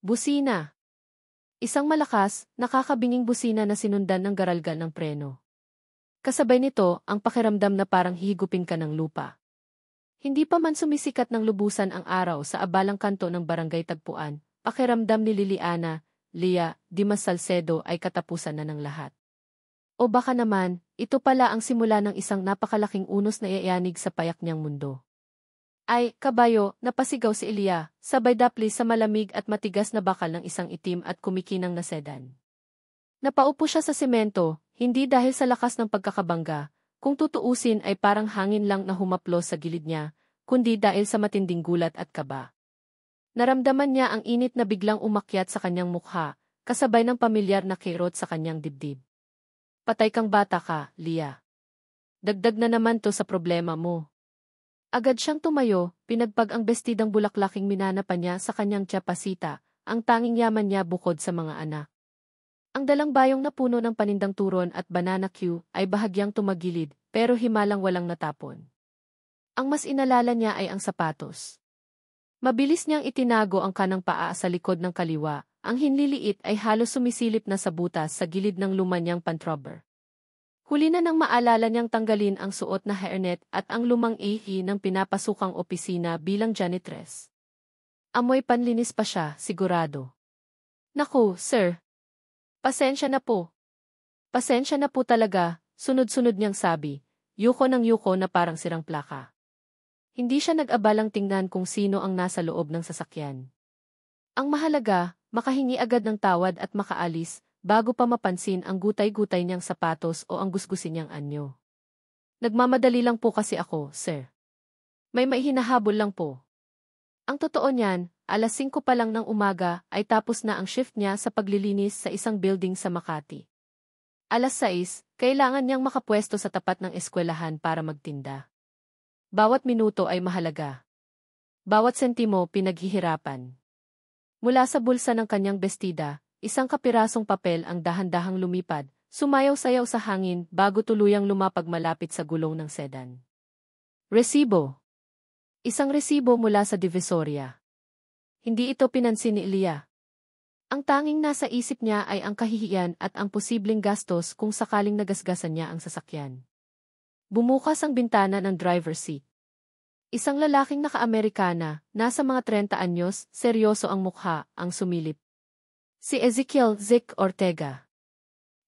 Busina. Isang malakas, nakakabinging busina na sinundan ng garalgal ng preno. Kasabay nito, ang pakiramdam na parang hihigupin ka ng lupa. Hindi pa man sumisikat ng lubusan ang araw sa abalang kanto ng Barangay Tagpuan, pakiramdam ni Liliana, Lia, Dimas Salcedo ay katapusan na ng lahat. O baka naman, ito pala ang simula ng isang napakalaking unos na iayanig sa payak niyang mundo. Ay, kabayo, napasigaw si Elia, sabay dapli sa malamig at matigas na bakal ng isang itim at kumikinang na sedan. Napaupo siya sa semento, hindi dahil sa lakas ng pagkakabangga, kung tutuusin ay parang hangin lang na humaplos sa gilid niya, kundi dahil sa matinding gulat at kaba. Naramdaman niya ang init na biglang umakyat sa kanyang mukha, kasabay ng pamilyar na kirot sa kanyang dibdib. Patay kang bata ka, Lia. Dagdag na naman to sa problema mo. Agad siyang tumayo, pinagpag ang bestidang bulaklaking minana pa niya sa kanyang tiyapasita, ang tanging yaman niya bukod sa mga anak. Ang dalang bayong na puno ng panindang turon at banana Q ay bahagyang tumagilid, pero himalang walang natapon. Ang mas inalala niya ay ang sapatos. Mabilis niyang itinago ang kanang paa sa likod ng kaliwa, ang hinliliit ay halos sumisilip na sa butas sa gilid ng lumanyang pantrobber. Huli na nang maalala niyang tanggalin ang suot na hairnet at ang lumang ihi ng pinapasukang opisina bilang janitress. Amoy panlinis pa siya, sigurado. Naku, sir. Pasensya na po. Pasensya na po talaga, sunod-sunod niyang sabi, yuko ng yuko na parang sirang plaka. Hindi siya nag-abalang tingnan kung sino ang nasa loob ng sasakyan. Ang mahalaga, makahingi agad ng tawad at makaalis, bago pa mapansin ang gutay-gutay niyang sapatos o ang gusgusin niyang anyo. Nagmamadali lang po kasi ako, sir. May maihinahabol lang po. Ang totoo niyan, alas 5 pa lang ng umaga ay tapos na ang shift niya sa paglilinis sa isang building sa Makati. Alas 6, kailangan niyang makapwesto sa tapat ng eskwelahan para magtinda. Bawat minuto ay mahalaga. Bawat sentimo pinaghihirapan. Mula sa bulsa ng kanyang bestida, isang kapirasong papel ang dahan-dahang lumipad, sumayaw-sayaw sa hangin bago tuluyang lumapag malapit sa gulong ng sedan. Resibo. Isang resibo mula sa Divisoria. Hindi ito pinansin ni Elia. Ang tanging nasa isip niya ay ang kahihiyan at ang posibleng gastos kung sakaling nagasgasan niya ang sasakyan. Bumukas ang bintana ng driver's seat. Isang lalaking naka-Amerikana, nasa mga 30 anyos, seryoso ang mukha, ang sumilip. Si Ezekiel Zic Ortega.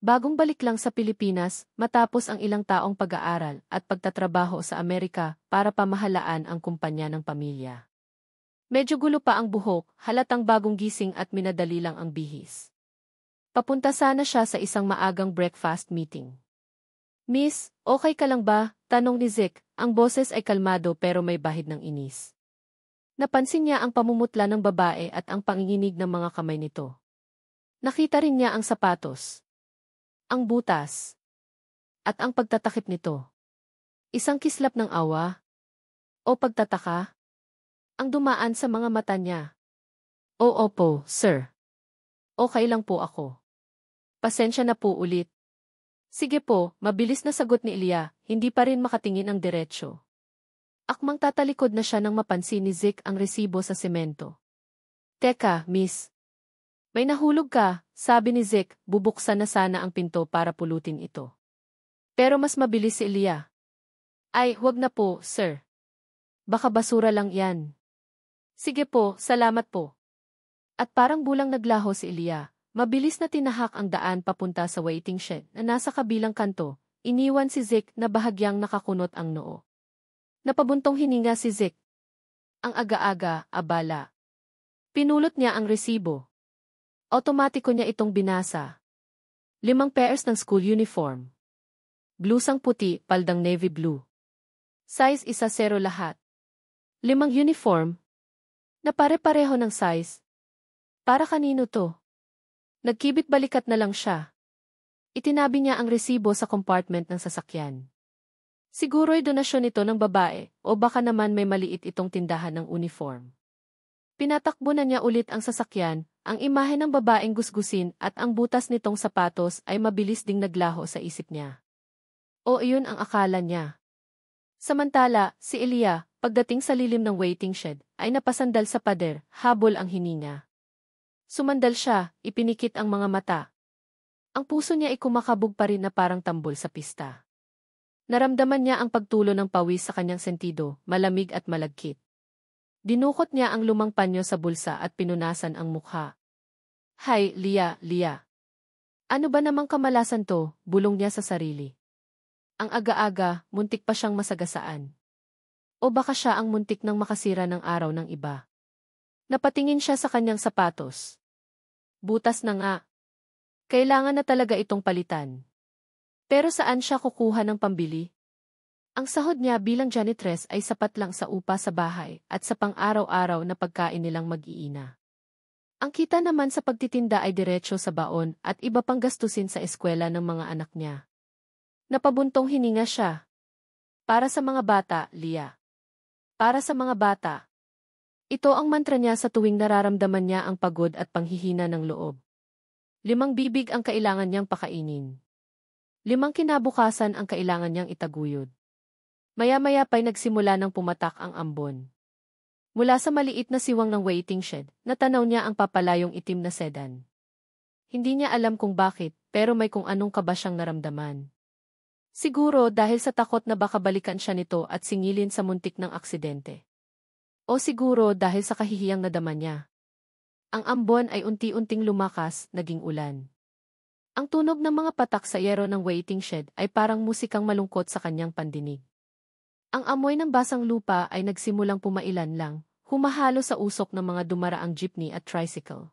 Bagong balik lang sa Pilipinas, matapos ang ilang taong pag-aaral at pagtatrabaho sa Amerika para pamahalaan ang kumpanya ng pamilya. Medyo gulo pa ang buhok, halatang bagong gising at minadali lang ang bihis. Papunta sana siya sa isang maagang breakfast meeting. Miss, okay ka lang ba? Tanong ni Zic, ang boses ay kalmado pero may bahid ng inis. Napansin niya ang pamumutla ng babae at ang panginginig ng mga kamay nito. Nakita rin niya ang sapatos, ang butas, at ang pagtatakip nito. Isang kislap ng awa o pagtataka ang dumaan sa mga mata niya. Oo po, sir. Okay lang po ako. Pasensya na po ulit. Sige po, mabilis na sagot ni Elia, hindi pa rin makatingin ang diretsyo. Akmang tatalikod na siya nang mapansin ni Zic ang resibo sa semento. Teka, miss. May nahulog ka, sabi ni Zic, bubuksan na sana ang pinto para pulutin ito. Pero mas mabilis si Elia. Ay, huwag na po, sir. Baka basura lang yan. Sige po, salamat po. At parang bulang naglaho si Elia. Mabilis na tinahak ang daan papunta sa waiting shed na nasa kabilang kanto, iniwan si Zic na bahagyang nakakunot ang noo. Napabuntong hininga si Zic. Ang aga-aga, abala. Pinulot niya ang resibo. Otomatiko niya itong binasa. 5 pairs ng school uniform. Blusang puti, paldang navy blue. Size 1-0 lahat. 5 uniform. Na pare-pareho ng size. Para kanino to? Nagkibit balikat na lang siya. Itinabi niya ang resibo sa compartment ng sasakyan. Siguro'y donasyon ito ng babae o baka naman may maliit itong tindahan ng uniform. Pinatakbo na niya ulit ang sasakyan, ang imahe ng babaeng gusgusin at ang butas nitong sapatos ay mabilis ding naglaho sa isip niya. O iyon ang akala niya. Samantala, si Elia, pagdating sa lilim ng waiting shed, ay napasandal sa pader, habol ang hininga. Sumandal siya, ipinikit ang mga mata. Ang puso niya ay kumakabog pa rin na parang tambol sa pista. Naramdaman niya ang pagtulo ng pawis sa kanyang sentido, malamig at malagkit. Dinukot niya ang lumang panyo sa bulsa at pinunasan ang mukha. Hay, Lia, Lia. Ano ba namang kamalasan to, bulong niya sa sarili. Ang aga-aga, muntik pa siyang masagasaan. O baka siya ang muntik nang makasira ng araw ng iba. Napatingin siya sa kanyang sapatos. Butas na nga. Kailangan na talaga itong palitan. Pero saan siya kukuha ng pambili? Ang sahod niya bilang janitress ay sapat lang sa upa sa bahay at sa pang-araw-araw na pagkain nilang mag-iina. Ang kita naman sa pagtitinda ay diretso sa baon at iba pang gastusin sa eskwela ng mga anak niya. Napabuntong hininga siya. Para sa mga bata, Lia. Para sa mga bata. Ito ang mantra niya sa tuwing nararamdaman niya ang pagod at panghihina ng loob. 5 bibig ang kailangan niyang pakainin. 5 kinabukasan ang kailangan niyang itaguyod. Maya-maya pa'y nagsimula ng pumatak ang ambon. Mula sa maliit na siwang ng waiting shed, natanaw niya ang papalayong itim na sedan. Hindi niya alam kung bakit, pero may kung anong kaba siyang naramdaman. Siguro dahil sa takot na baka balikan siya nito at singilin sa muntik ng aksidente. O siguro dahil sa kahihiyang nadama niya. Ang ambon ay unti-unting lumakas, naging ulan. Ang tunog ng mga patak sa yero ng waiting shed ay parang musikang malungkot sa kanyang pandinig. Ang amoy ng basang lupa ay nagsimulang pumailan lang, humahalo sa usok ng mga dumaraang jeepney at tricycle.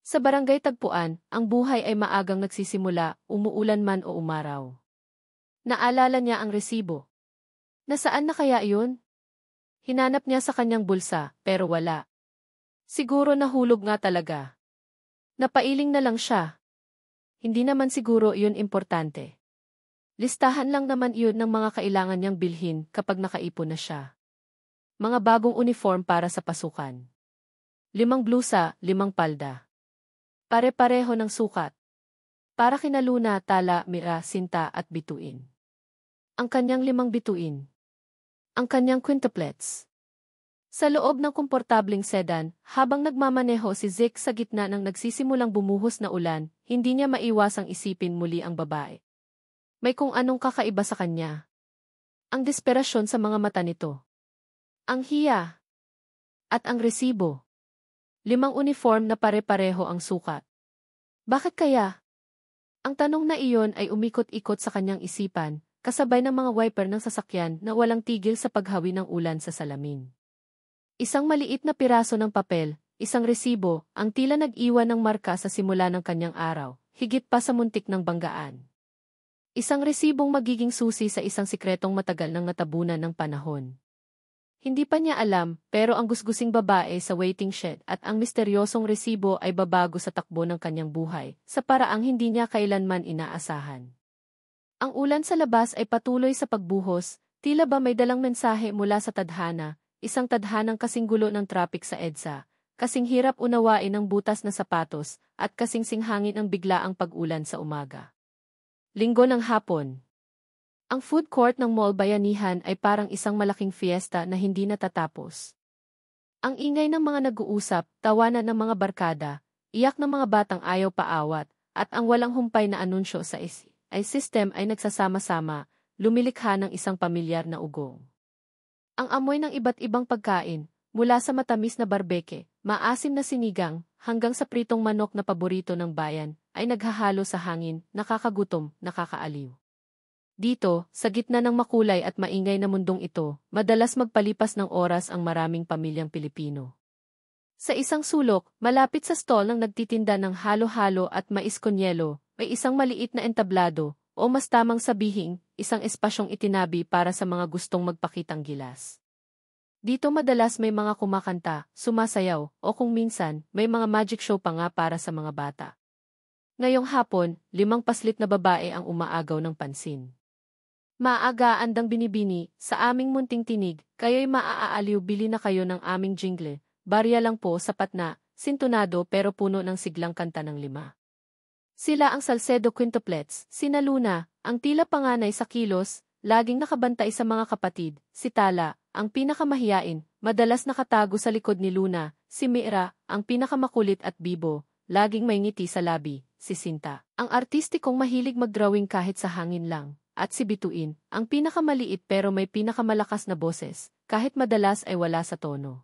Sa barangay Tagpuan, ang buhay ay maagang nagsisimula, umuulan man o umaraw. Naalala niya ang resibo. Nasaan na kaya iyon? Hinanap niya sa kanyang bulsa, pero wala. Siguro nahulog nga talaga. Napailing na lang siya. Hindi naman siguro iyon importante. Listahan lang naman iyon ng mga kailangan niyang bilhin kapag nakaipon na siya. Mga bagong uniform para sa pasukan. 5 blusa, 5 palda. Pare-pareho ng sukat. Para kina Luna, Tala, Mira, Sinta at bituin. Ang kanyang 5 bituin. Ang kanyang quintuplets. Sa loob ng komportabling sedan, habang nagmamaneho si Zeke sa gitna ng nagsisimulang bumuhos na ulan, hindi niya maiwasang isipin muli ang babae. May kung anong kakaiba sa kanya. Ang desperasyon sa mga mata nito. Ang hiya. At ang resibo. 5 uniform na pare-pareho ang sukat. Bakit kaya? Ang tanong na iyon ay umikot-ikot sa kanyang isipan, kasabay ng mga wiper ng sasakyan na walang tigil sa paghawi ng ulan sa salamin. Isang maliit na piraso ng papel, isang resibo, ang tila nag-iwan ng marka sa simula ng kanyang araw, higit pa sa muntik ng banggaan. Isang resibong magiging susi sa isang sikretong matagal nang natabunan ng panahon. Hindi pa niya alam, pero ang gusgusing babae sa waiting shed at ang misteryosong resibo ay babago sa takbo ng kanyang buhay, sa paraang hindi niya kailanman inaasahan. Ang ulan sa labas ay patuloy sa pagbuhos, tila ba may dalang mensahe mula sa tadhana, isang tadhanang kasing gulo ng traffic sa EDSA, kasing hirap unawain ng butas na sapatos, at kasing singhangin ang biglaang pag-ulan sa umaga. Linggo ng hapon. Ang food court ng Mall Bayanihan ay parang isang malaking fiesta na hindi natatapos. Ang ingay ng mga nag-uusap, tawanan ng mga barkada, iyak ng mga batang ayaw paawat, at ang walang humpay na anunsyo sa system ay nagsasama-sama, lumilikha ng isang pamilyar na ugong. Ang amoy ng iba't ibang pagkain, mula sa matamis na barbeke, maasim na sinigang, hanggang sa pritong manok na paborito ng bayan, ay naghahalo sa hangin, nakakagutom, nakakaaliw. Dito, sa gitna ng makulay at maingay na mundong ito, madalas magpalipas ng oras ang maraming pamilyang Pilipino. Sa isang sulok, malapit sa stall ng nagtitinda ng halo-halo at mais con yelo, may isang maliit na entablado, o mas tamang sabihin, isang espasyong itinabi para sa mga gustong magpakitang gilas. Dito madalas may mga kumakanta, sumasayaw, o kung minsan, may mga magic show pa nga para sa mga bata. Ngayong hapon, 5 paslit na babae ang umaagaw ng pansin. Maaga andang binibini, sa aming munting tinig, kayo'y maaaliw, bili na kayo ng aming jingle, barya lang po, sapat na, sintonado pero puno ng siglang kanta ng 5. Sila ang Salcedo Quintuplets, sina Luna, ang tila panganay sa kilos, laging nakabantay sa mga kapatid, si Tala, ang pinakamahiyain, madalas nakatago sa likod ni Luna, si Mira, ang pinakamakulit at bibo, laging may ngiti sa labi, si Sinta. Ang artistikong mahilig mag-drawing kahit sa hangin lang, at si Bituin, ang pinakamaliit pero may pinakamalakas na boses, kahit madalas ay wala sa tono.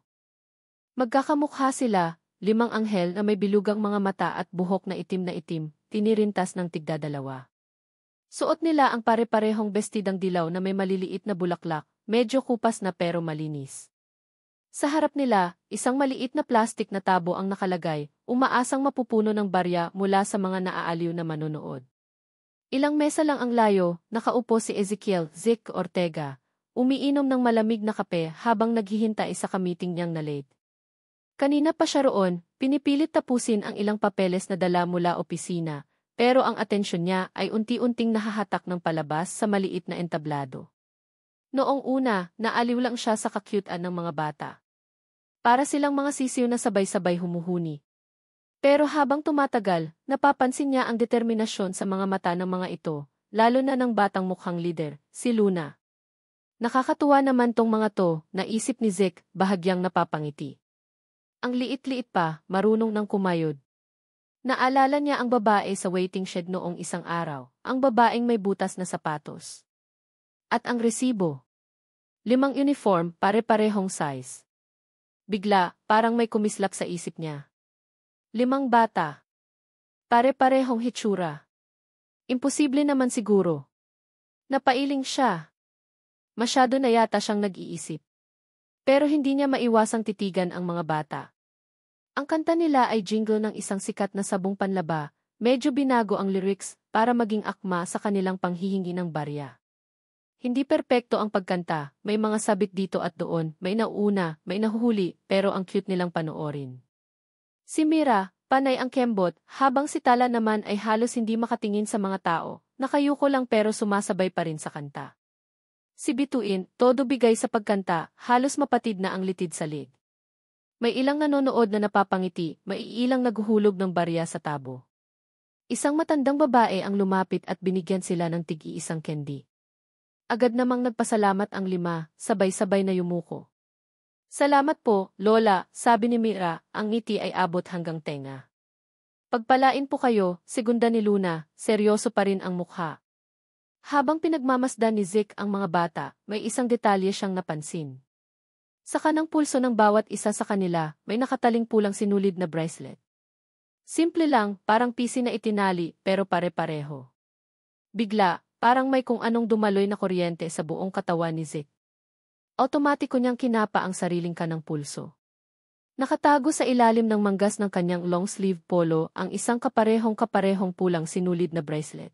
Magkakamukha sila, 5 anghel na may bilugang mga mata at buhok na itim, tinirintas ng tigdadalawa. Suot nila ang pare-parehong bestidang dilaw na may maliliit na bulaklak, medyo kupas na pero malinis. Sa harap nila, isang maliit na plastik na tabo ang nakalagay, umaasang mapupuno ng barya mula sa mga naaaliw na manonood. Ilang mesa lang ang layo, nakaupo si Ezekiel Zic Ortega, umiinom ng malamig na kape habang naghihintay sa kamiting niyang na late. Kanina pa siya roon, pinipilit tapusin ang ilang papeles na dala mula opisina, pero ang atensyon niya ay unti-unting nahahatak ng palabas sa maliit na entablado. Noong una, naaliw lang siya sa kakyutan ng mga bata. Para silang mga sisiw na sabay-sabay humuhuni. Pero habang tumatagal, napapansin niya ang determinasyon sa mga mata ng mga ito, lalo na ng batang mukhang lider, si Luna. Nakakatuwa naman tong mga to, naisip ni Zic, bahagyang napapangiti. Ang liit-liit pa, marunong ng kumayod. Naalala niya ang babae sa waiting shed noong isang araw, ang babaeng may butas na sapatos. At ang resibo. 5 uniform, pare-parehong size. Bigla, parang may kumislap sa isip niya. 5 bata. Pare-parehong hitsura. Imposible naman siguro. Napailing siya. Masyado na yata siyang nag-iisip. Pero hindi niya maiwasang titigan ang mga bata. Ang kanta nila ay jingle ng isang sikat na sabong panlaba, medyo binago ang lyrics para maging akma sa kanilang panghihingi ng barya. Hindi perpekto ang pagkanta, may mga sabit dito at doon, may nauna, may nahuhuli, pero ang cute nilang panoorin. Si Mira, panay ang kembot, habang si Tala naman ay halos hindi makatingin sa mga tao, nakayuko lang pero sumasabay pa rin sa kanta. Si Bituin, todo bigay sa pagkanta, halos mapatid na ang litid sa lid. May ilang nanonood na napapangiti, may ilang naghuhulog ng barya sa tabo. Isang matandang babae ang lumapit at binigyan sila ng tig-iisang candy. Agad namang nagpasalamat ang 5, sabay-sabay na yumuko. Salamat po, Lola, sabi ni Mira, ang ngiti ay abot hanggang tenga. Pagpalain po kayo, segunda ni Luna, seryoso pa rin ang mukha. Habang pinagmamasdan ni Zic ang mga bata, may isang detalye siyang napansin. Sa kanang pulso ng bawat isa sa kanila, may nakataling pulang sinulid na bracelet. Simple lang, parang pisi na itinali, pero pare-pareho. Bigla, parang may kung anong dumaloy na kuryente sa buong katawan ni Zic. Automatiko niyang kinapa ang sariling kanang pulso. Nakatago sa ilalim ng manggas ng kanyang long-sleeve polo ang isang kaparehong pulang sinulid na bracelet.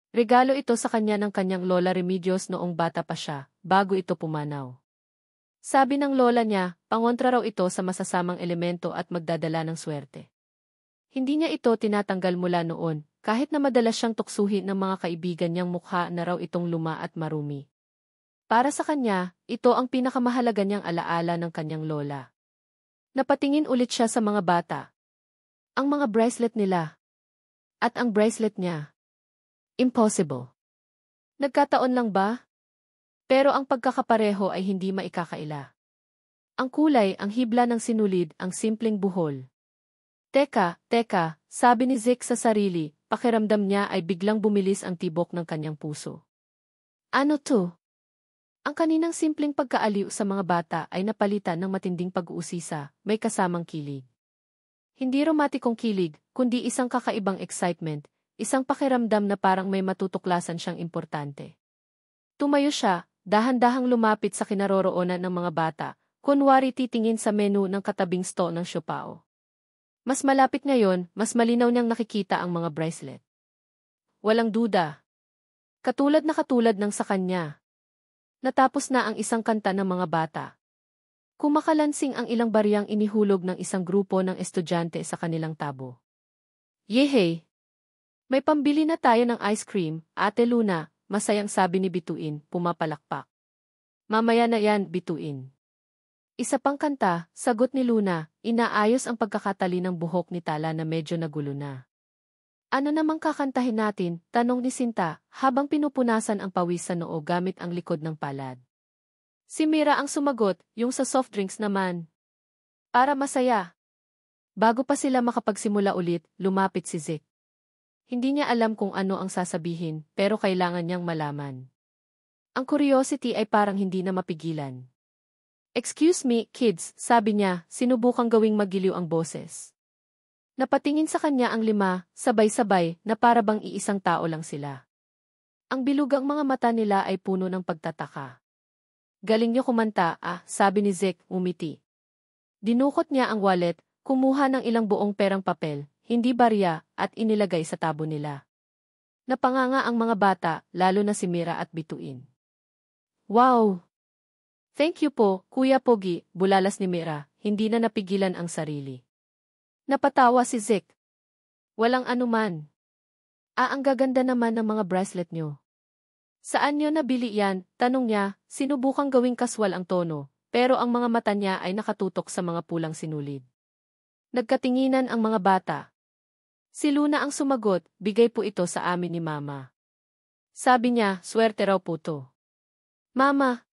Regalo ito sa kanya ng kanyang lola Remedios noong bata pa siya, bago ito pumanaw. Sabi ng lola niya, pangontra raw ito sa masasamang elemento at magdadala ng swerte. Hindi niya ito tinatanggal mula noon, kahit na madalas siyang tuksuhin ng mga kaibigan niyang mukha na raw itong luma at marumi. Para sa kanya, ito ang pinakamahalaga niyang alaala ng kanyang lola. Napatingin ulit siya sa mga bata. Ang mga bracelet nila. At ang bracelet niya. Impossible. Nagkataon lang ba? Pero ang pagkakapareho ay hindi maikakaila. Ang kulay, ang hibla ng sinulid, ang simpleng buhol. Teka, sabi ni Zic sa sarili, pakiramdam niya ay biglang bumilis ang tibok ng kanyang puso. Ano to? Ang kaninang simpleng pagkaaliw sa mga bata ay napalitan ng matinding pag-uusisa, may kasamang kilig. Hindi romantikong kilig, kundi isang kakaibang excitement, isang pakiramdam na parang may matutuklasan siyang importante. Tumayo siya, dahan-dahang lumapit sa kinaroroonan ng mga bata, kunwari titingin sa menu ng katabing store ng siopao. Mas malapit ngayon, mas malinaw niyang nakikita ang mga bracelet. Walang duda. Katulad ng sa kanya. Natapos na ang isang kanta ng mga bata. Kumakalansing ang ilang baryang inihulog ng isang grupo ng estudyante sa kanilang tabo. Yehey! May pambili na tayo ng ice cream, Ate Luna, masayang sabi ni Bituin, pumapalakpak. Mamaya na yan, Bituin. Isa pang kanta, sagot ni Luna, inaayos ang pagkakatali ng buhok ni Tala na medyo nagulo na. Ano namang kakantahin natin, tanong ni Sinta, habang pinupunasan ang pawis sa noo gamit ang likod ng palad. Si Mira ang sumagot, yung sa soft drinks naman. Para masaya. Bago pa sila makapagsimula ulit, lumapit si Zeke. Hindi niya alam kung ano ang sasabihin, pero kailangan niyang malaman. Ang curiosity ay parang hindi na mapigilan. "Excuse me, kids," sabi niya, sinubukang gawing magiliw ang boses. Napatingin sa kanya ang 5, sabay-sabay, na para bang iisang tao lang sila. Ang bilugang mga mata nila ay puno ng pagtataka. "Galing niyo kumanta, sabi ni Zeke, umiti. Dinukot niya ang wallet, kumuha ng ilang buong perang papel, hindi barya, at inilagay sa tabo nila. Napanganga ang mga bata, lalo na si Mira at Bituin. "Wow! Thank you po, Kuya Pogi," bulalas ni Mira, hindi na napigilan ang sarili. Napatawa si Zeke. "Walang anuman. Ang gaganda naman ng mga bracelet niyo. Saan niyo nabili yan?" tanong niya, sinubukang gawing kaswal ang tono, pero ang mga mata niya ay nakatutok sa mga pulang sinulid. Nagkatinginan ang mga bata. Si Luna ang sumagot, "Bigay po ito sa amin ni Mama." Sabi niya, swerte raw po to. "Mama!"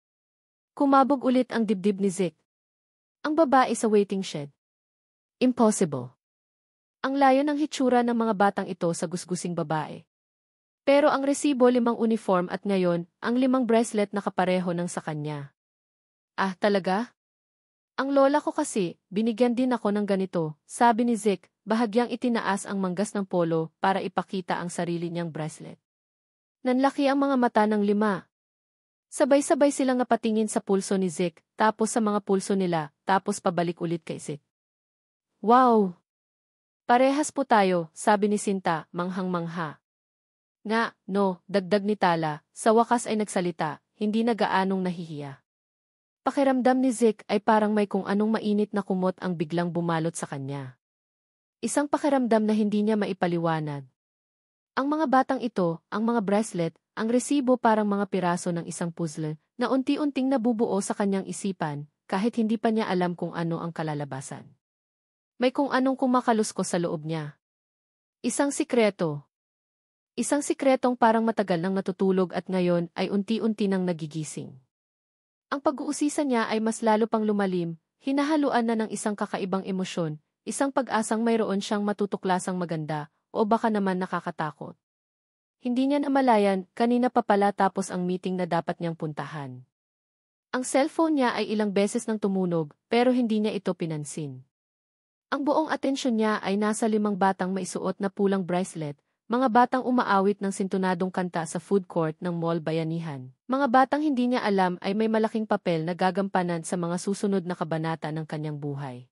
Kumabog ulit ang dibdib ni Zeke. Ang babae sa waiting shed. Impossible. Ang layo ng hitsura ng mga batang ito sa gusgusing babae. Pero ang resibo 5 uniform at ngayon, ang 5 bracelet na kapareho ng sa kanya. Talaga? Ang lola ko kasi, binigyan din ako ng ganito, sabi ni Zeke, bahagyang itinaas ang manggas ng polo para ipakita ang sarili niyang bracelet. Nanlaki ang mga mata ng 5. Sabay-sabay silang napatingin sa pulso ni Zeke, tapos sa mga pulso nila, tapos pabalik ulit kay Zeke. "Wow! Parehas po tayo," sabi ni Sinta, manghang-mangha. "Nga, no," dagdag ni Tala, sa wakas ay nagsalita, hindi na gaanong nahihiya. Pakiramdam ni Zeke ay parang may kung anong mainit na kumot ang biglang bumalot sa kanya. Isang pakiramdam na hindi niya maipaliwanag. Ang mga batang ito, ang mga bracelet, ang resibo parang mga piraso ng isang puzzle na unti-unting nabubuo sa kanyang isipan kahit hindi pa niya alam kung ano ang kalalabasan. May kung anong kumakaluskos sa loob niya. Isang sikreto. Isang sikretong parang matagal nang natutulog at ngayon ay unti-unti nang nagigising. Ang pag-uusisa niya ay mas lalo pang lumalim, hinahaluan na ng isang kakaibang emosyon, isang pag-asang mayroon siyang matutuklasang maganda, o baka naman nakakatakot. Hindi niya namalayan, kanina pa pala tapos ang meeting na dapat niyang puntahan. Ang cellphone niya ay ilang beses nang tumunog, pero hindi niya ito pinansin. Ang buong atensyon niya ay nasa 5 batang maisuot na pulang bracelet, mga batang umaawit ng sintunadong kanta sa food court ng Mall Bayanihan. Mga batang hindi niya alam ay may malaking papel na gagampanan sa mga susunod na kabanata ng kanyang buhay.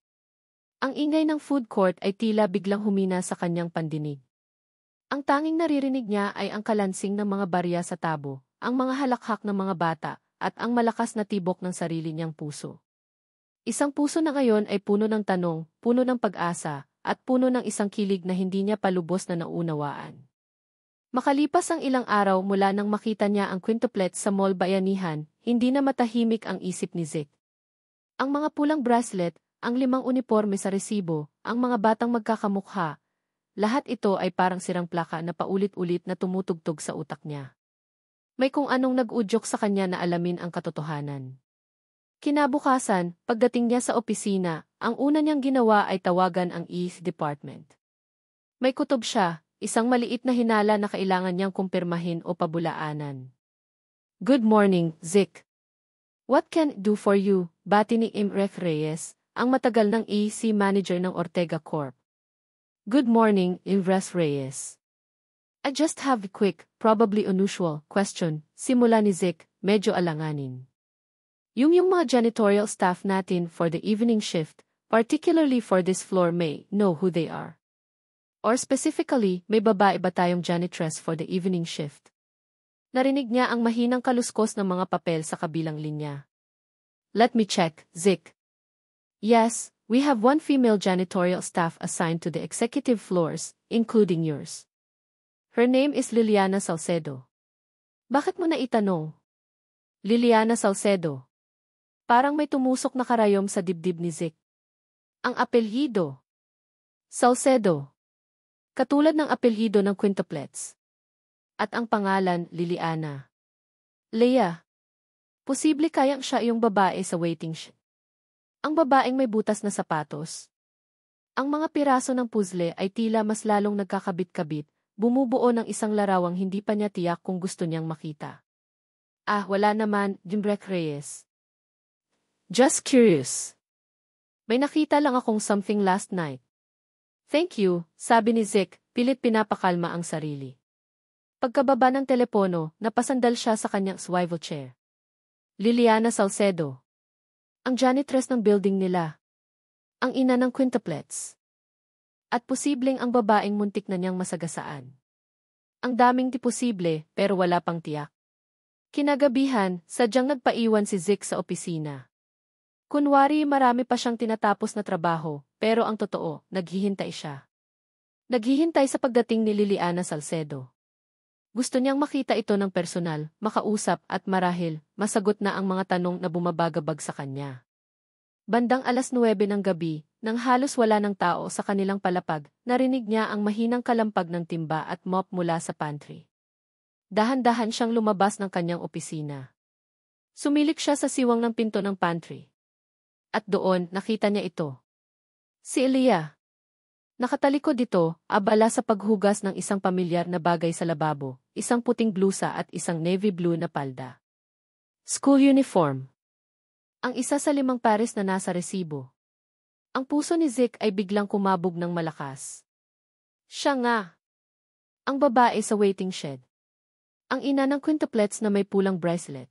Ang ingay ng food court ay tila biglang humina sa kanyang pandinig. Ang tanging naririnig niya ay ang kalansing ng mga barya sa tabo, ang mga halakhak ng mga bata, at ang malakas na tibok ng sarili niyang puso. Isang puso na ngayon ay puno ng tanong, puno ng pag-asa, at puno ng isang kilig na hindi niya palubos na naunawaan. Makalipas ang ilang araw mula nang makita niya ang quintuplets sa Mall Bayanihan, hindi na matahimik ang isip ni Zeke. Ang mga pulang bracelet, ang 5 uniforme sa resibo, ang mga batang magkakamukha, lahat ito ay parang sirang plaka na paulit-ulit na tumutugtog sa utak niya. May kung anong nag-udyok sa kanya na alamin ang katotohanan. Kinabukasan, pagdating niya sa opisina, ang una niyang ginawa ay tawagan ang ETH department. May kutob siya, isang maliit na hinala na kailangan niyang kumpirmahin o pabulaanan. "Good morning, Zeke. What can I do for you?" bati ni Imref Reyes, ang matagal ng EC manager ng Ortega Corp. "Good morning, Imref Reyes. I just have a quick, probably unusual, question," simula ni Zeke, medyo alanganin. Yung mga janitorial staff natin for the evening shift, particularly for this floor may know who they are. Or specifically, may babae ba tayong janitress for the evening shift? Narinig niya ang mahinang kaluskos ng mga papel sa kabilang linya. "Let me check, Zeke. Yes, we have 1 female janitorial staff assigned to the executive floors, including yours. Her name is Liliana Salcedo." "Bakit mo na itanong?" "Liliana Salcedo." Parang may tumusok na karayom sa dibdib ni Zeke. Ang apelyido. Salcedo. Katulad ng apelyido ng quintuplets. At ang pangalan, Liliana. Leah. Posible kayang siya yung babae sa waiting shed. Ang babaeng may butas na sapatos. Ang mga piraso ng puzzle ay tila mas lalong nagkakabit-kabit, bumubuo ng isang larawang hindi pa niya tiyak kung gusto niyang makita. Ah, wala naman, Jimbrek Reyes. Just curious. May nakita lang akong something last night. Thank you, sabi ni Zeke, pilit pinapakalma ang sarili. Pagkababa ng telepono, napasandal siya sa kanyang swivel chair. Liliana Salcedo. Ang janitress ng building nila. Ang ina ng quintuplets. At posibleng ang babaeng muntik na niyang masagasaan. Ang daming di posible, pero wala pang tiyak. Kinagabihan, sadyang nagpaiwan si Zeke sa opisina. Kunwari marami pa siyang tinatapos na trabaho, pero ang totoo, naghihintay siya. Naghihintay sa pagdating ni Liliana Salcedo. Gusto niyang makita ito ng personal, makausap at marahil, masagot na ang mga tanong na bumabagabag sa kanya. Bandang 9:00 ng gabi, nang halos wala ng tao sa kanilang palapag, narinig niya ang mahinang kalampag ng timba at mop mula sa pantry. Dahan-dahan siyang lumabas ng kanyang opisina. Sumilik siya sa siwang ng pinto ng pantry. At doon, nakita niya ito. Si Elia. Nakatalikod dito, abala sa paghugas ng isang pamilyar na bagay sa lababo, isang puting blusa at isang navy blue na palda. School uniform. Ang isa sa 5 pares na nasa resibo. Ang puso ni Zeke ay biglang kumabog ng malakas. Siya nga. Ang babae sa waiting shed. Ang ina ng quintuplets na may pulang bracelet.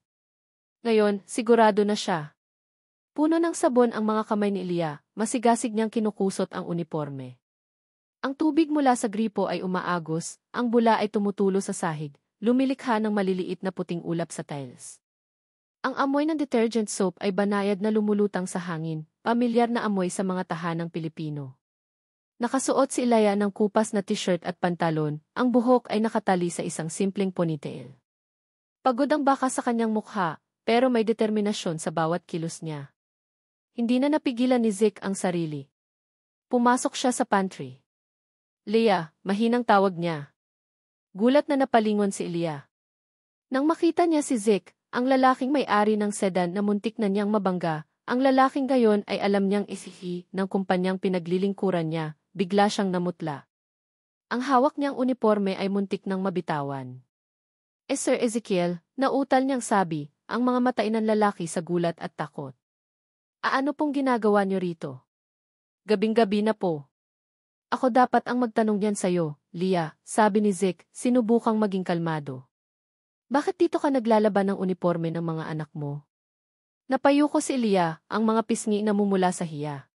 Ngayon, sigurado na siya. Puno ng sabon ang mga kamay ni Elia, masigasig niyang kinukusot ang uniforme. Ang tubig mula sa gripo ay umaagos, ang bula ay tumutulo sa sahig, lumilikha ng maliliit na puting ulap sa tiles. Ang amoy ng detergent soap ay banayad na lumulutang sa hangin, pamilyar na amoy sa mga tahanang Pilipino. Nakasuot si Elia ng kupas na t-shirt at pantalon, ang buhok ay nakatali sa isang simpleng ponytail. Pagod ang baka sa kanyang mukha, pero may determinasyon sa bawat kilos niya. Hindi na napigilan ni Zeke ang sarili. Pumasok siya sa pantry. Leah, mahinang tawag niya. Gulat na napalingon si Elia. Nang makita niya si Zeke, ang lalaking may-ari ng sedan na muntik na niyang mabangga, ang lalaking gayon ay alam niyang isihi ng kumpanyang pinaglilingkuran niya, bigla siyang namutla. Ang hawak niyang uniforme ay muntik nang mabitawan. Sir Ezekiel, nautal niyang sabi, ang mga mata ng lalaki sa gulat at takot. Ano pong ginagawa niyo rito? Gabing-gabi na po. Ako dapat ang magtanong yan sa'yo, Leah, sabi ni Zeke, sinubukang maging kalmado. Bakit dito ka naglalaban ng uniforme ng mga anak mo? Napayuko si Leah, ang mga pisngi na mumula sa hiya.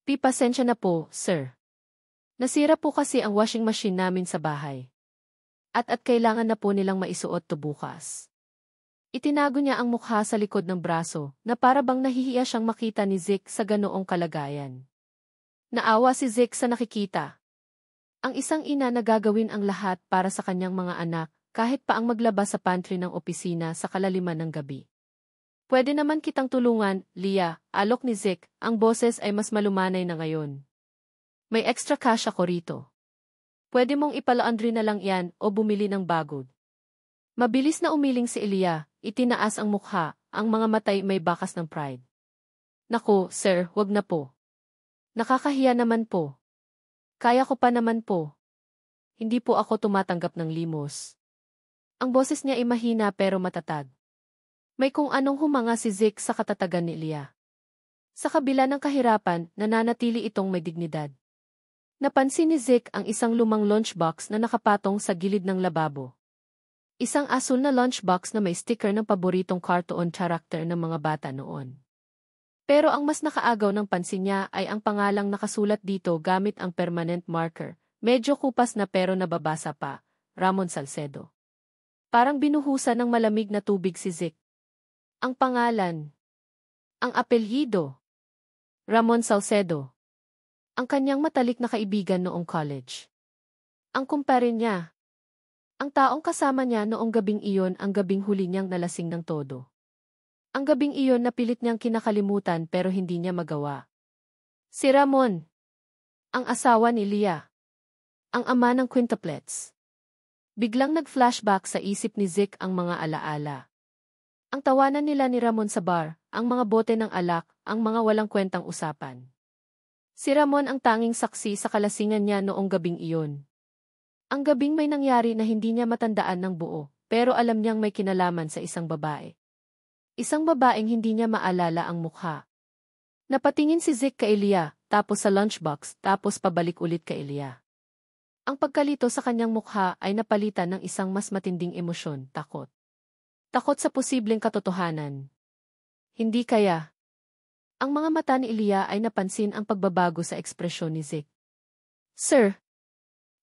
Pasensya na po, sir. Nasira po kasi ang washing machine namin sa bahay. At kailangan na po nilang maisuot to bukas. Itinago niya ang mukha sa likod ng braso, na para bang nahihiya siyang makita ni Zeke sa ganoong kalagayan. Naawa si Zeke sa nakikita. Ang isang ina na gagawin ang lahat para sa kanyang mga anak, kahit pa ang maglabas sa pantry ng opisina sa kalaliman ng gabi. Pwede naman kitang tulungan, Leah, alok ni Zeke, ang boses ay mas malumanay na ngayon. May extra cash ako rito. Pwede mong ipalaundry na lang yan o bumili ng bago. Mabilis na umiling si Elia, itinaas ang mukha, ang mga matay may bakas ng pride. Naku, sir, wag na po. Nakakahiya naman po. Kaya ko pa naman po. Hindi po ako tumatanggap ng limos. Ang boses niya ay mahina pero matatag. May kung anong humanga si Zeke sa katatagan ni Elia. Sa kabila ng kahirapan, nananatili itong may dignidad. Napansin ni Zeke ang isang lumang lunchbox na nakapatong sa gilid ng lababo. Isang asul na lunchbox na may sticker ng paboritong cartoon character ng mga bata noon. Pero ang mas nakaagaw ng pansin niya ay ang pangalang nakasulat dito gamit ang permanent marker, medyo kupas na pero nababasa pa, Ramon Salcedo. Parang binuhusan ng malamig na tubig si Zeke. Ang pangalan. Ang apelyido. Ramon Salcedo. Ang kanyang matalik na kaibigan noong college. Ang kumpare niya. Ang taong kasama niya noong gabing iyon ang gabing huli niyang nalasing ng todo. Ang gabing iyon na pilit niyang kinakalimutan pero hindi niya magawa. Si Ramon. Ang asawa ni Leah. Ang ama ng quintuplets. Biglang nag-flashback sa isip ni Zeke ang mga alaala. Ang tawanan nila ni Ramon sa bar, ang mga bote ng alak, ang mga walang kwentang usapan. Si Ramon ang tanging saksi sa kalasingan niya noong gabing iyon. Ang gabing may nangyari na hindi niya matandaan ng buo, pero alam niyang may kinalaman sa isang babae. Isang babaeng hindi niya maalala ang mukha. Napatingin si Zeke kay Elia, tapos sa lunchbox, tapos pabalik ulit kay Elia. Ang pagkalito sa kanyang mukha ay napalitan ng isang mas matinding emosyon, takot. Takot sa posibleng katotohanan. Hindi kaya. Ang mga mata ni Elia ay napansin ang pagbabago sa ekspresyon ni Zeke. Sir,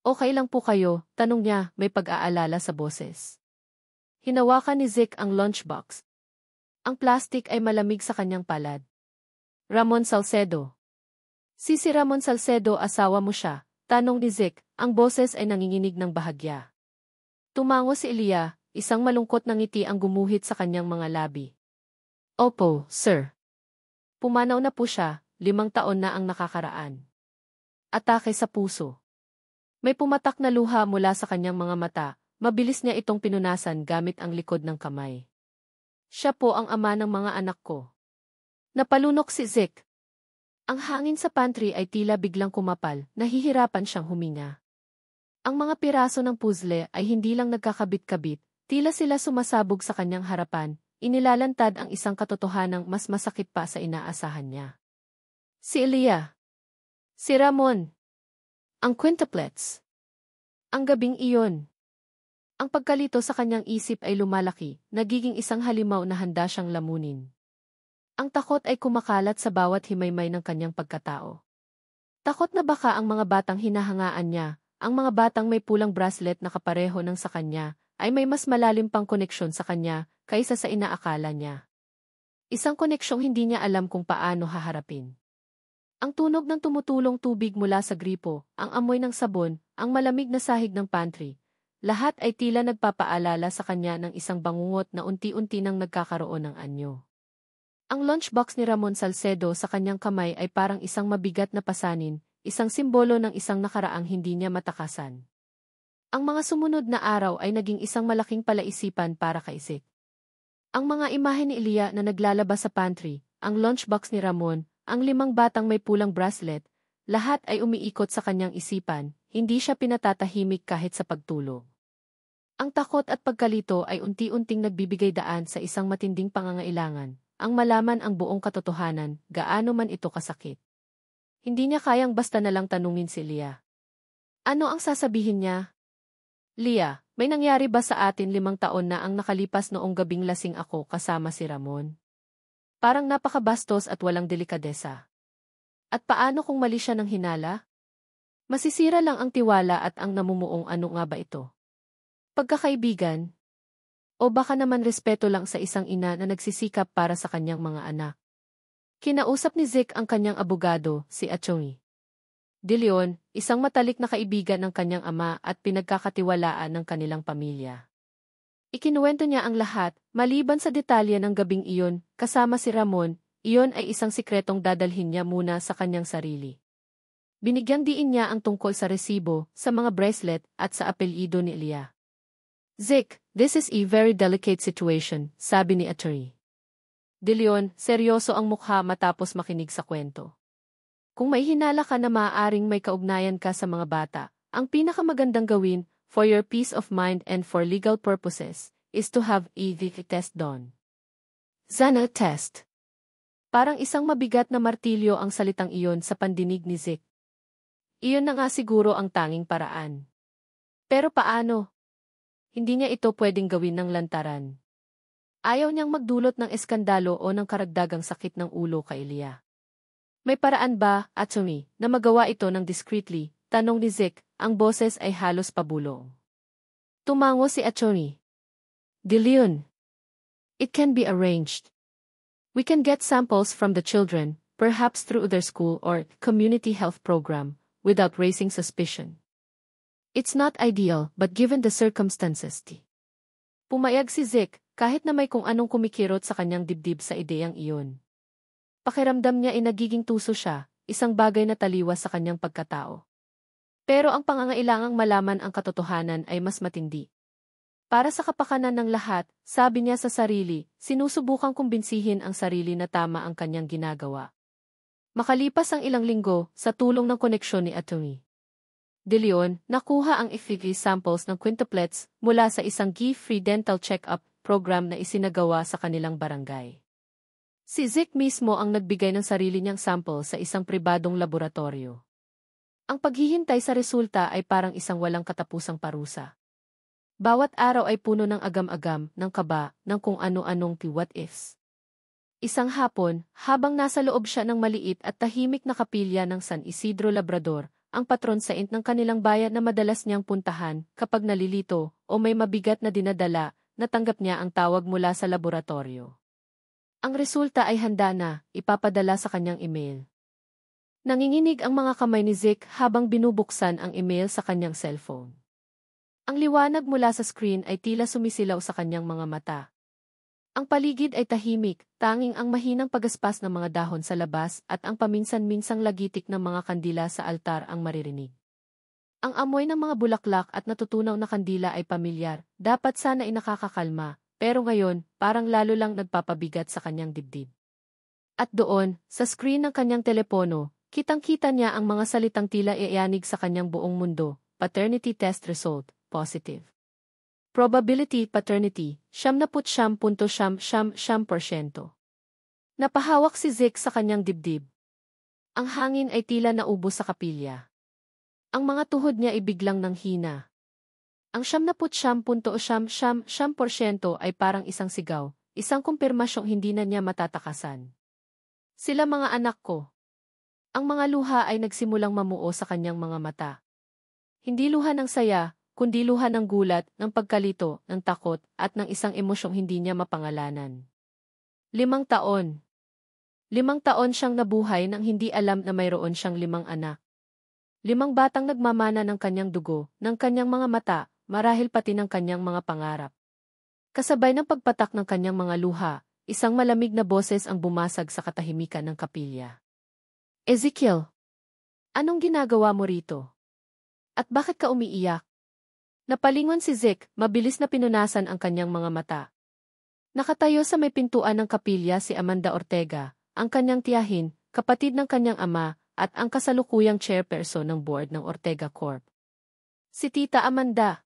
okay lang po kayo? Tanong niya, may pag-aalala sa boses. Hinawakan ni Zeke ang lunchbox. Ang plastik ay malamig sa kanyang palad. Ramon Salcedo. Si Ramon Salcedo, asawa mo siya, tanong ni Zeke, ang boses ay nanginginig ng bahagya. Tumango si Elia, isang malungkot na ngiti ang gumuhit sa kanyang mga labi. Opo, sir. Pumanaw na po siya, 5 taon na ang nakakaraan. Atake sa puso. May pumatak na luha mula sa kanyang mga mata, mabilis niya itong pinunasan gamit ang likod ng kamay. Siya po ang ama ng mga anak ko. Napalunok si Zeke. Ang hangin sa pantry ay tila biglang kumapal, nahihirapan siyang huminga. Ang mga piraso ng puzzle ay hindi lang nagkakabit-kabit, tila sila sumasabog sa kanyang harapan, inilalantad ang isang katotohanang mas masakit pa sa inaasahan niya. Si Elia. Si Ramon. Ang quintuplets. Ang gabing iyon. Ang pagkalito sa kanyang isip ay lumalaki, nagiging isang halimaw na handa siyang lamunin. Ang takot ay kumakalat sa bawat himaymay ng kanyang pagkatao. Takot na baka ang mga batang hinahangaan niya, ang mga batang may pulang bracelet na kapareho ng sa kanya, ay may mas malalim pang koneksyon sa kanya kaysa sa inaakala niya. Isang koneksyong hindi niya alam kung paano haharapin. Ang tunog ng tumutulong tubig mula sa gripo, ang amoy ng sabon, ang malamig na sahig ng pantry, lahat ay tila nagpapaalala sa kanya ng isang bangungot na unti-unti nang nagkakaroon ng anyo. Ang lunchbox ni Ramon Salcedo sa kanyang kamay ay parang isang mabigat na pasanin, isang simbolo ng isang nakaraang hindi niya matakasan. Ang mga sumunod na araw ay naging isang malaking palaisipan para kay Zeke. Ang mga imahe ni Elia na naglalabas sa pantry, ang lunchbox ni Ramon, ang 5 batang may pulang bracelet, lahat ay umiikot sa kanyang isipan, hindi siya pinatatahimik kahit sa pagtulog. Ang takot at pagkalito ay unti-unting nagbibigay daan sa isang matinding pangangailangan. Ang malaman ang buong katotohanan, gaano man ito kasakit. Hindi niya kayang basta na lang tanungin si Leah. Ano ang sasabihin niya? Leah, may nangyari ba sa atin 5 taon na ang nakalipas noong gabing lasing ako kasama si Ramon? Parang napakabastos at walang delikadesa. At paano kung mali siya ng hinala? Masisira lang ang tiwala at ang namumuong ano nga ba ito? Pagkakaibigan? O baka naman respeto lang sa isang ina na nagsisikap para sa kanyang mga anak. Kinausap ni Zeke ang kanyang abogado, si Atty. De Leon, isang matalik na kaibigan ng kanyang ama at pinagkakatiwalaan ng kanilang pamilya. Ikinuwento niya ang lahat, maliban sa detalye ng gabing iyon, kasama si Ramon, iyon ay isang sikretong dadalhin niya muna sa kanyang sarili. Binigyang diin niya ang tungkol sa resibo, sa mga bracelet, at sa apelyido ni Elia. Zeke, this is a very delicate situation, sabi ni Atty. De Leon, seryoso ang mukha matapos makinig sa kwento. Kung may hinala ka na maaaring may kaugnayan ka sa mga bata, ang pinakamagandang gawin, for your peace of mind and for legal purposes, is to have a test done. Zana test. Parang isang mabigat na martilyo ang salitang iyon sa pandinig ni Zeke. Iyon na nga siguro ang tanging paraan. Pero paano? Hindi niya ito pwedeng gawin ng lantaran. Ayaw niyang magdulot ng eskandalo o ng karagdagang sakit ng ulo kay Elia. May paraan ba, Atty., na magawa ito ng discreetly? Tanong ni Zeke, ang boses ay halos pabulong. Tumango si Atty. De Leon. It can be arranged. We can get samples from the children, perhaps through their school or community health program, without raising suspicion. It's not ideal, but given the circumstances. Pumayag si Zeke, kahit na may kung anong kumikirot sa kanyang dibdib sa ideyang iyon. Pakiramdam niya ay nagiging tuso siya, isang bagay na taliwas sa kanyang pagkatao. Pero ang pangangailangang malaman ang katotohanan ay mas matindi. Para sa kapakanan ng lahat, sabi niya sa sarili, sinusubukang kumbinsihin ang sarili na tama ang kanyang ginagawa. Makalipas ang ilang linggo, sa tulong ng koneksyon ni Atty. De Leon, nakuha ang effigy samples ng quintuplets mula sa isang gift-free dental check-up program na isinagawa sa kanilang barangay. Si Zeke mismo ang nagbigay ng sarili niyang sample sa isang pribadong laboratorio. Ang paghihintay sa resulta ay parang isang walang katapusang parusa. Bawat araw ay puno ng agam-agam, ng kaba, ng kung ano-anong what-ifs. Isang hapon, habang nasa loob siya ng maliit at tahimik na kapilya ng San Isidro Labrador, ang patron saint ng kanilang bayan na madalas niyang puntahan kapag nalilito o may mabigat na dinadala, natanggap niya ang tawag mula sa laboratorio. Ang resulta ay handa na, ipapadala sa kanyang email. Nanginginig ang mga kamay ni Zeke habang binubuksan ang email sa kanyang cellphone. Ang liwanag mula sa screen ay tila sumisilaw sa kanyang mga mata. Ang paligid ay tahimik, tanging ang mahinang pagaspas ng mga dahon sa labas at ang paminsan-minsang lagitik ng mga kandila sa altar ang maririnig. Ang amoy ng mga bulaklak at natutunaw na kandila ay pamilyar, dapat sana ay nakakakalma, pero ngayon, parang lalo lang nagpapabigat sa kanyang dibdib. At doon, sa screen ng kanyang telepono, kitang-kita niya ang mga salitang tila iayanig sa kanyang buong mundo, paternity test result. Positive. Probability paternity, 99.9%. Napahawak si Zeke sa kanyang dibdib. Ang hangin ay tila naubo sa kapilya. Ang mga tuhod niya ay biglang nanghina. Ang 99.9% ay parang isang sigaw, isang kumpirmasyong hindi na niya matatakasan. Sila mga anak ko. Ang mga luha ay nagsimulang mamuo sa kanyang mga mata. Hindi luha ng saya, kundi luha ng gulat, ng pagkalito, ng takot, at ng isang emosyong hindi niya mapangalanan. 5 taon. 5 taon siyang nabuhay nang hindi alam na mayroon siyang 5 anak. 5 batang nagmamana ng kanyang dugo, ng kanyang mga mata, marahil pati ng kanyang mga pangarap. Kasabay ng pagpatak ng kanyang mga luha, isang malamig na boses ang bumasag sa katahimikan ng kapilya. Ezekiel, anong ginagawa mo rito? At bakit ka umiiyak? Napalingon si Zeke, mabilis na pinunasan ang kanyang mga mata. Nakatayo sa may pintuan ng kapilya si Amanda Ortega, ang kanyang tiyahin, kapatid ng kanyang ama, at ang kasalukuyang chairperson ng board ng Ortega Corp. Si Tita Amanda.